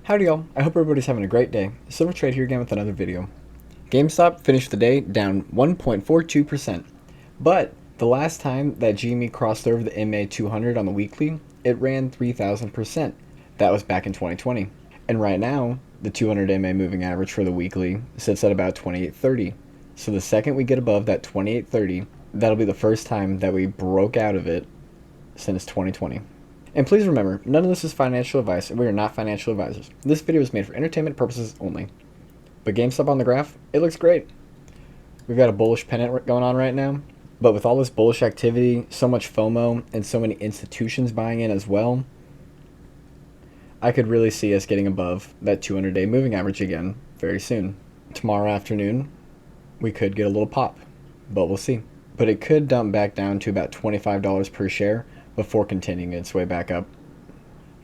Howdy y'all, I hope everybody's having a great day. Silver Trade here again with another video. GameStop finished the day down 1.42%, but the last time that GME crossed over the MA 200 on the weekly, it ran 3,000%. That was back in 2020. And right now, the 200 MA moving average for the weekly sits at about 2830. So the second we get above that 2830, that'll be the first time that we broke out of it since 2020. And please remember, none of this is financial advice, and we are not financial advisors. This video is made for entertainment purposes only. But GameStop on the graph, it looks great. We've got a bullish pennant going on right now, but with all this bullish activity, so much FOMO, and so many institutions buying in as well, I could really see us getting above that 200-day moving average again very soon. Tomorrow afternoon, we could get a little pop, but we'll see. But it could dump back down to about $25 per share before continuing its way back up.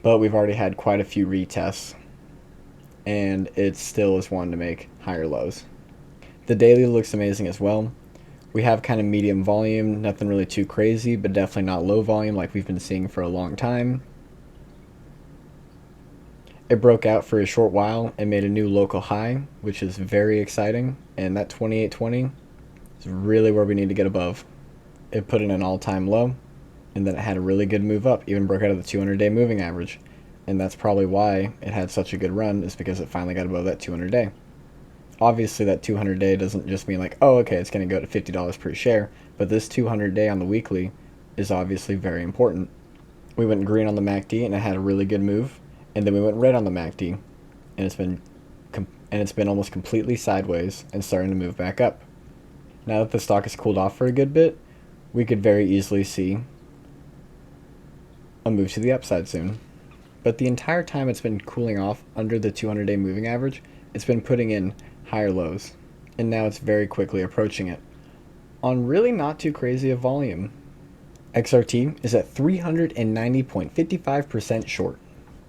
But we've already had quite a few retests, and it still is one to make higher lows. The daily looks amazing as well. We have kind of medium volume, nothing really too crazy, but definitely not low volume like we've been seeing for a long time. It broke out for a short while and made a new local high, which is very exciting, and that 2820 is really where we need to get above. It put in an all-time low, and then it had a really good move up, even broke out of the 200-day moving average. And that's probably why it had such a good run, is because it finally got above that 200-day. Obviously, that 200-day doesn't just mean like, oh, okay, it's going to go to $50 per share, but this 200-day on the weekly is obviously very important. We went green on the MACD, and it had a really good move, and then we went red on the MACD, and it's been almost completely sideways and starting to move back up. Now that the stock has cooled off for a good bit, we could very easily see a move to the upside soon. But the entire time it's been cooling off under the 200-day moving average, it's been putting in higher lows, and now it's very quickly approaching it on really not too crazy a volume. XRT is at 390.55% short.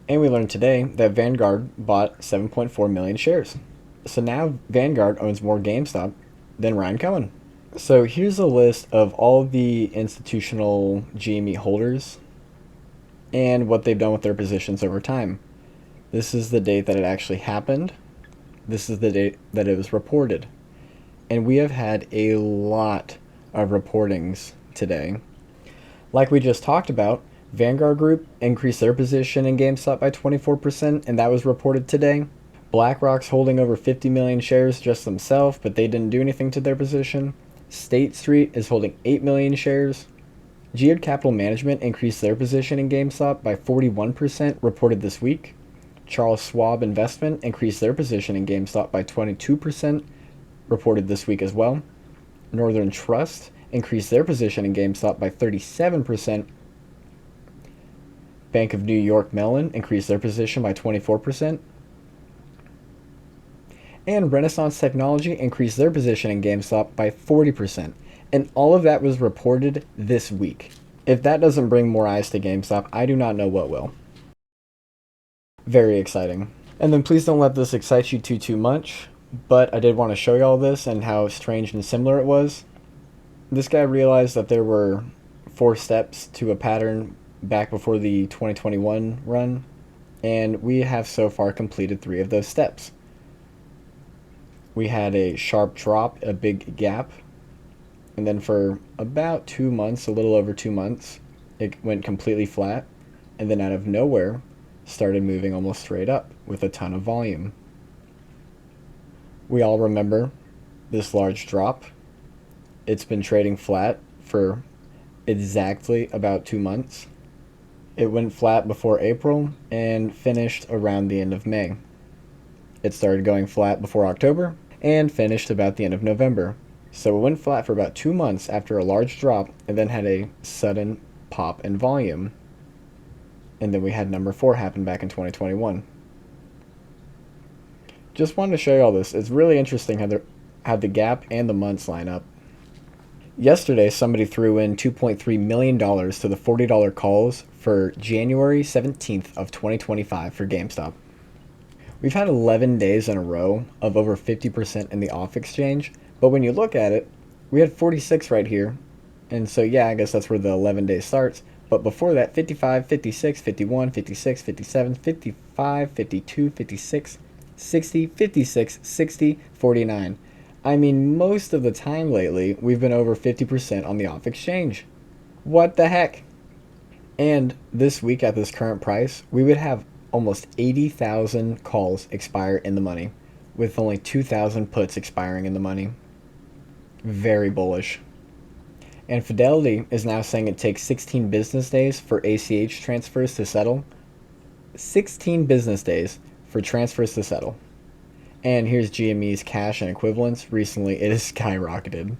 And we learned today that Vanguard bought 7.4 million shares. So now Vanguard owns more GameStop than Ryan Cohen. So here's a list of all the institutional GME holders and what they've done with their positions over time. This is the date that it actually happened. This is the date that it was reported. And we have had a lot of reportings today. Like we just talked about, Vanguard Group increased their position in GameStop by 24%, and that was reported today. BlackRock's holding over 50 million shares just themselves, but they didn't do anything to their position. State Street is holding 8 million shares. Geode Capital Management increased their position in GameStop by 41%, reported this week. Charles Schwab Investment increased their position in GameStop by 22%, reported this week as well. Northern Trust increased their position in GameStop by 37%. Bank of New York Mellon increased their position by 24%. And Renaissance Technology increased their position in GameStop by 40%. And all of that was reported this week. If that doesn't bring more eyes to GameStop, I do not know what will. Very exciting. And then please don't let this excite you too much, but I did want to show you all this and how strange and similar it was. This guy realized that there were 4 steps to a pattern back before the 2021 run, and we have so far completed 3 of those steps. We had a sharp drop, a big gap, and then for about 2 months, a little over 2 months, it went completely flat, and then out of nowhere started moving almost straight up with a ton of volume. We all remember this large drop. It's been trading flat for exactly about 2 months. It went flat before April and finished around the end of May. It started going flat before October and finished about the end of November. So it went flat for about 2 months after a large drop and then had a sudden pop in volume. And then we had number 4 happen back in 2021. Just wanted to show you all this. It's really interesting how the gap and the months line up. Yesterday, somebody threw in $2.3 million to the $40 calls for January 17th of 2025 for GameStop. We've had 11 days in a row of over 50% in the off exchange, but when you look at it, we had 46 right here, and so yeah, I guess that's where the 11 days starts, But before that, 55, 56, 51, 56, 57, 55, 52, 56, 60, 56, 60, 49. I mean, most of the time lately, we've been over 50% on the off exchange. What the heck? And this week at this current price, we would have almost 80,000 calls expire in the money, with only 2,000 puts expiring in the money. Very bullish. And Fidelity is now saying it takes 16 business days for ACH transfers to settle. 16 business days for transfers to settle. And here's GME's cash and equivalents. Recently, it has skyrocketed.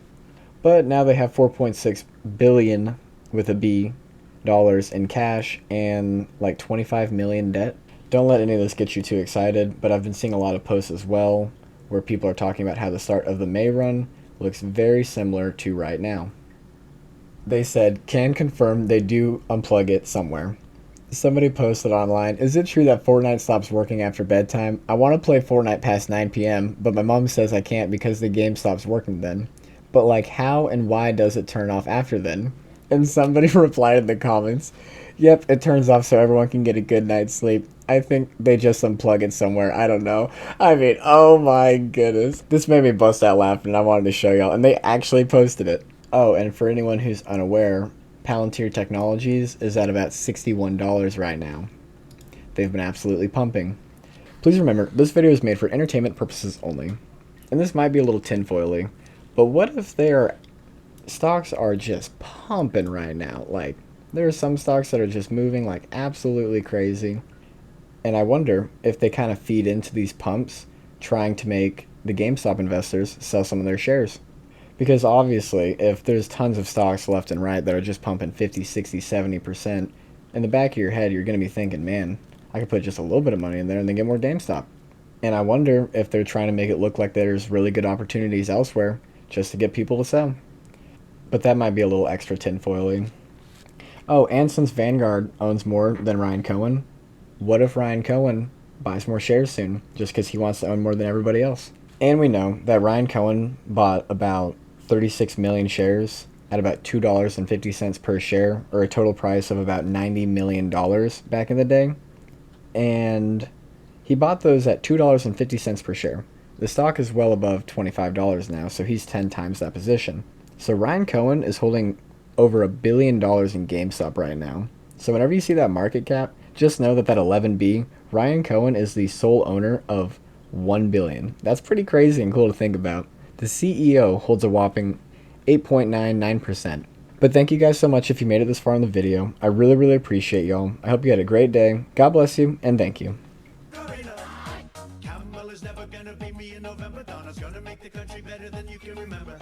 But now they have 4.6 billion with a B dollars in cash and like 25 million debt. Don't let any of this get you too excited, but I've been seeing a lot of posts as well where people are talking about how the start of the May run looks very similar to right now. They said, can confirm they do unplug it somewhere. Somebody posted online, is it true that Fortnite stops working after bedtime? I want to play Fortnite past 9 p.m., but my mom says I can't because the game stops working then. But like, how and why does it turn off after then? And somebody replied in the comments, yep, it turns off so everyone can get a good night's sleep. I think they just unplug it somewhere. I don't know. I mean, oh my goodness. This made me bust out laughing and I wanted to show y'all. And they actually posted it. Oh, and for anyone who's unaware, Palantir Technologies is at about $61 right now. They've been absolutely pumping. Please remember, this video is made for entertainment purposes only. And this might be a little tinfoily, but what if their stocks are just pumping right now? Like, there are some stocks that are just moving like absolutely crazy. And I wonder if they kind of feed into these pumps, trying to make the GameStop investors sell some of their shares. Because obviously, if there's tons of stocks left and right that are just pumping 50, 60, 70%, in the back of your head, you're going to be thinking, man, I could put just a little bit of money in there and then get more GameStop. And I wonder if they're trying to make it look like there's really good opportunities elsewhere just to get people to sell. But that might be a little extra tinfoily. Oh, and since Vanguard owns more than Ryan Cohen, what if Ryan Cohen buys more shares soon just because he wants to own more than everybody else? And we know that Ryan Cohen bought about 36 million shares at about $2.50 per share, or a total price of about $90 million back in the day. And he bought those at $2.50 per share. The stock is well above $25 now, so he's 10 times that position. So Ryan Cohen is holding over $1 billion in GameStop right now. So whenever you see that market cap, just know that 11B, Ryan Cohen is the sole owner of 1 billion. That's pretty crazy and cool to think about. The CEO holds a whopping 8.99%. But thank you guys so much if you made it this far in the video. I really, really appreciate y'all. I hope you had a great day. God bless you, and thank you. Never gonna beat me in November. Donna's gonna make the country better than you can remember.